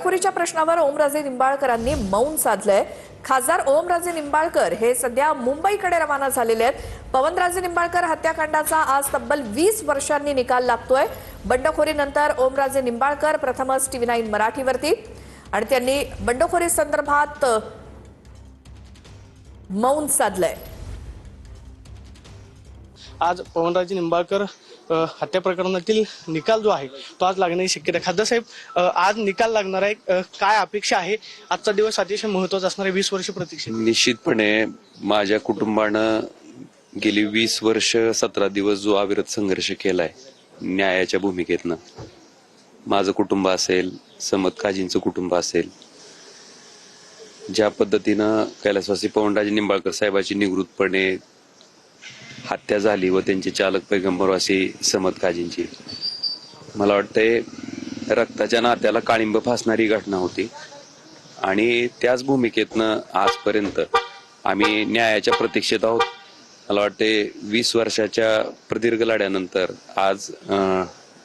बंडखोरीच्या प्रश्नावर ओमराजे निंबाळकरांनी मौन साधलंय। खासदार ओमराजे निंबाळकर हे सध्या मुंबईकडे रवाना झालेले आहेत। पवनराजे निंबाळकर हत्याकांडाचा आज तब्बल 20 वर्षांनी निकाल लागतोय। बंडखोरीनंतर ओमराजे निंबाळकर प्रथमच TV9 मराठीवरती आणि त्यांनी बंडखोरी संदर्भात मौन साधलंय। आज पवनराजे निंबाळकर हत्या प्रकरणातील निकाल जो आहे तो आज लागण्याची शक्यता आहे। खासदार साहेब, आज निकाल लागणार आहे, काय अपेक्षा आहे? आजचा दिवस अतिशय महत्त्वाचा असणार आहे, 20 वर्ष प्रतीक्षा। निश्चितपणे माझ्या कुटुंबानं गेली 20 वर्ष 17 दिवस जो अविरत संघर्ष केलाय न्यायाच्या भूमिकेतनं, माझं कुटुंब असेल, समत काजींचं कुटुंब असेल, ज्या पद्धतीनं कैलासवासी पवनराजे निंबाळकर साहेबांची निवृत्तपणे हत्या झाली व त्यांचे चालक पैगंबरवासी समत काजींची, मला वाटतंय रक्ताच्या नात्याला काळिंब फासणारी घटना होती आणि त्याच भूमिकेतनं आजपर्यंत आम्ही न्यायाच्या प्रतीक्षेत आहोत। मला वाटते 20 वर्षाच्या प्रदीर्घ लढ्यानंतर आज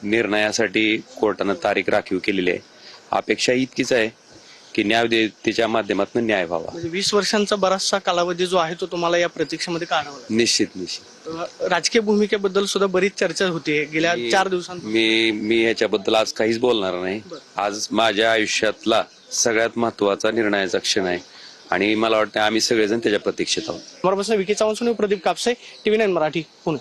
निर्णयासाठी कोर्टानं तारीख राखीव केलेली आहे। अपेक्षा इतकीच आहे की न्यायदेवतेच्या माध्यमातून न्याय व्हावा। म्हणजे 20 वर्षांचा बराचसा कालावधी जो आहे तो तुम्हाला या प्रतीक्षेमध्ये काढावा लागला। निश्चित राजकीय भूमिकेबद्दल सुद्धा बरीच चर्चा होते गेल्या 4 दिवसांत। मी याच्याबद्दल आज काहीच बोलणार नाही। आज माझ्या आयुष्यातला सगळ्यात महत्वाचा निर्णयाचा क्षण आहे आणि मला वाटतं आम्ही सगळेजण त्याच्या प्रतीक्षेत आहोत। विखे चव्हाण, प्रदीप कापसे, TV9 मराठी, पुणे।